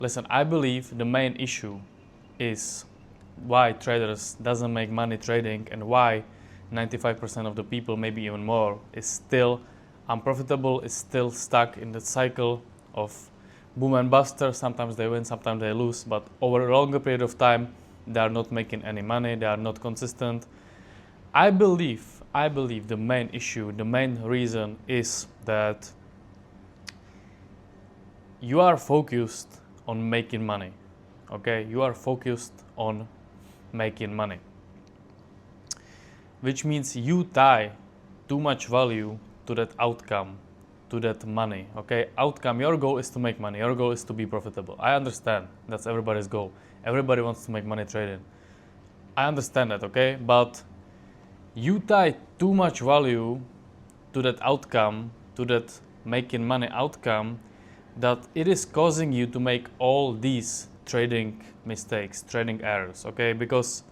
Listen, I believe the main issue is why traders doesn't make money trading and why 95% of the people, maybe even more, is still unprofitable, is still stuck in the cycle of boom and buster. Sometimes they win, sometimes they lose, but over a longer period of time, they are not making any money, they are not consistent. I believe the main issue, the main reason is that you are focused on making money. Okay, you are focused on making money, which means you tie too much value to that outcome, to that money. Okay, outcome, your goal is to make money, your goal is to be profitable. I understand that's everybody's goal. Everybody wants to make money trading. I understand that, okay, but you tie too much value to that outcome, to that making money outcome, that it is causing you to make all these trading mistakes, trading errors, okay? Because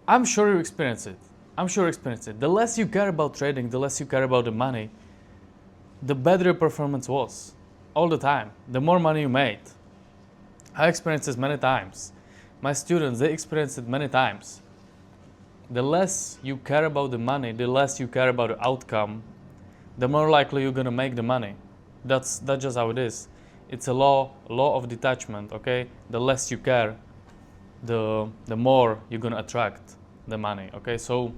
I'm sure you experience it. The less you care about trading, the less you care about the money, the better your performance was all the time, the more money you made. I experienced this many times. My students, they experience it many times. The less you care about the money, the less you care about the outcome, the more likely you're gonna make the money. That's just how it is. It's a law of detachment, okay? The less you care, the more you're gonna attract the money, okay? So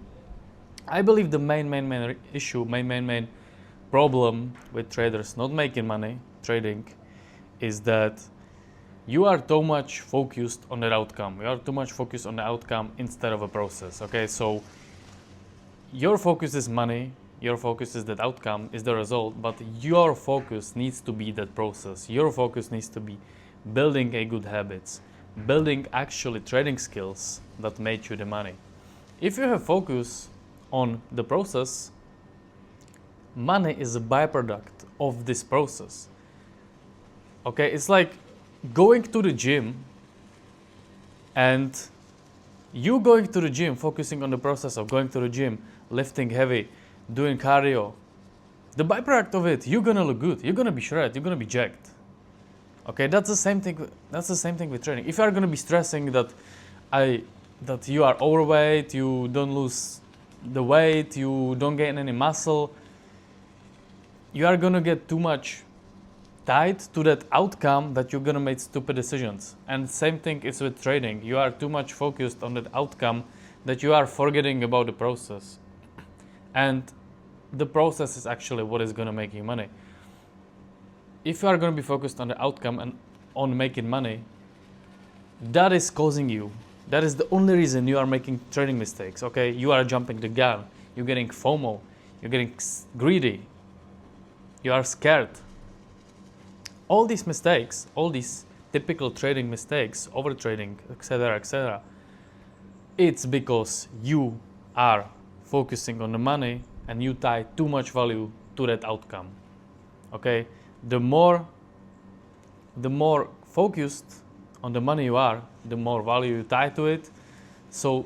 I believe the main issue, main problem with traders not making money trading is that you are too much focused on that outcome. You are too much focused on the outcome instead of a process, okay? So your focus is money, your focus is that outcome, is the result, but your focus needs to be that process. Your focus needs to be building a good habits, building actually trading skills that make you the money. If you have focus on the process, money is a byproduct of this process. Okay, it's like going to the gym and you going to the gym, focusing on the process of going to the gym, lifting heavy, doing cardio. The byproduct of it, you're gonna look good, you're gonna be shredded, you're gonna be jacked. Okay, that's the same thing with training. If you are gonna be stressing that you are overweight, you don't lose the weight, you don't gain any muscle, you are gonna get too much tied to that outcome that you're gonna make stupid decisions. And same thing is with trading. You are too much focused on that outcome that you are forgetting about the process. And the process is actually what is gonna make you money. If you are gonna be focused on the outcome and on making money, that is causing you. That is the only reason you are making trading mistakes, okay? You are jumping the gun, you're getting FOMO, you're getting greedy, you are scared. All these mistakes, all these typical trading mistakes, overtrading, etc., it's because you are focusing on the money and you tie too much value to that outcome. Okay? The more focused on the money you are, the more value you tie to it. So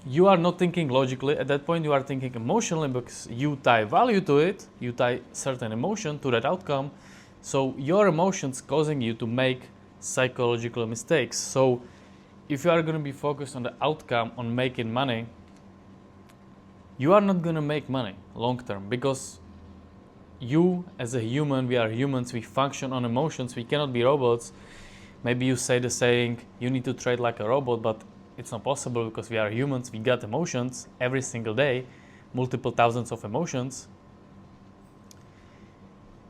you are not thinking logically. At that point, you are thinking emotionally because you tie value to it, you tie certain emotion to that outcome. So your emotions causing you to make psychological mistakes. So if you are going to be focused on the outcome, on making money, you are not going to make money long term, because you as a human, we are humans, we function on emotions, we cannot be robots. Maybe you say the saying, you need to trade like a robot, but it's not possible because we are humans, we got emotions every single day, multiple thousands of emotions.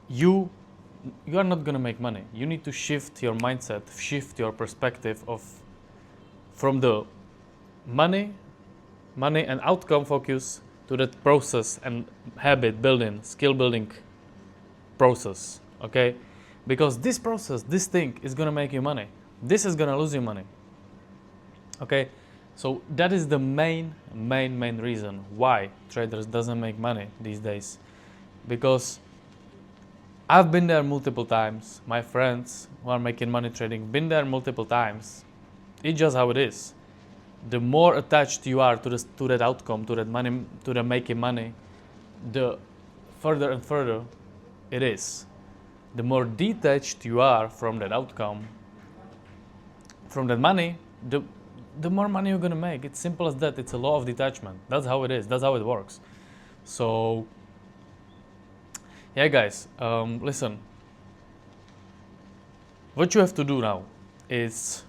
You are not going to make money. You need to shift your mindset, shift your perspective from the money and outcome focus to that process and habit building, skill building process, okay? Because this process, this thing is gonna make you money. This is gonna lose you money, okay? So that is the main reason why traders doesn't make money these days. Because I've been there multiple times. My friends who are making money trading been there multiple times. It's just how it is. The more attached you are to that outcome, to that money, to the making money, the further and further it is. the more detached you are from that outcome, from that money, the more money you're gonna make. It's simple as that. It's a law of detachment. That's how it is. That's how it works. So, yeah, guys, listen. What you have to do now is,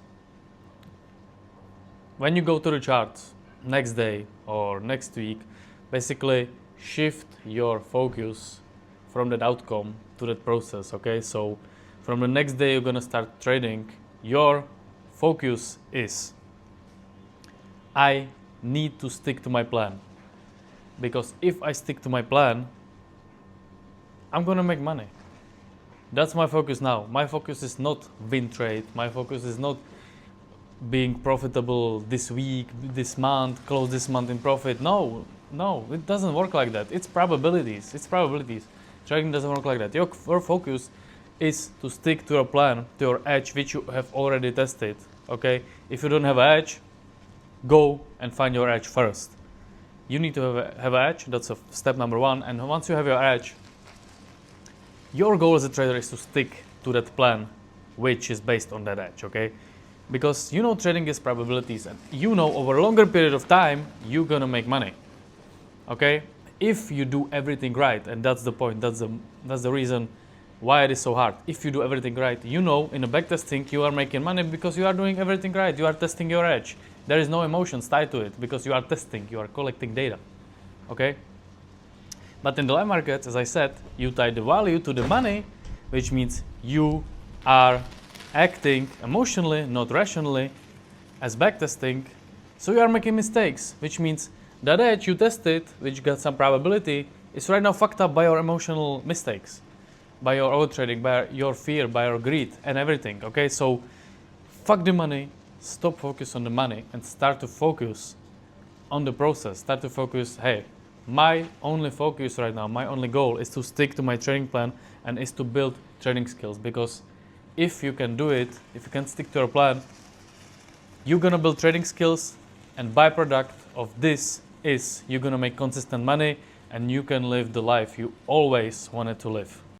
when you go to the chart next day or next week, basically shift your focus from that outcome to that process. Okay, so from the next day you're gonna start trading, your focus is, I need to stick to my plan, because if I stick to my plan, I'm gonna make money. That's my focus now. My focus is not win trade. My focus is not being profitable this week, this month, close this month in profit. No, it doesn't work like that. It's probabilities. Trading doesn't work like that. Your focus is to stick to your plan, to your edge, which you have already tested. Okay? If you don't have an edge, go and find your edge first. You need to have an edge. That's step number one. And once you have your edge, your goal as a trader is to stick to that plan, which is based on that edge. Okay? Because you know trading is probabilities, and you know over a longer period of time you're gonna make money. Okay? If you do everything right, and that's the point, that's the reason why it is so hard. If you do everything right, you know in a backtesting you are making money because you are doing everything right. You are testing your edge. There is no emotions tied to it because you are testing, you are collecting data. Okay? But in the live markets, as I said, you tie the value to the money, which means you are acting emotionally, not rationally, as backtesting. So you are making mistakes, which means that edge you tested, which got some probability, is right now fucked up by your emotional mistakes, by your overtrading, by your fear, by your greed, and everything. Okay, so fuck the money, stop focus on the money, and start to focus on the process. Start to focus, hey, my only focus right now, my only goal is to stick to my trading plan and is to build trading skills. Because if you can do it, if you can stick to your plan, you're gonna build trading skills, and byproduct of this is you're gonna make consistent money and you can live the life you always wanted to live.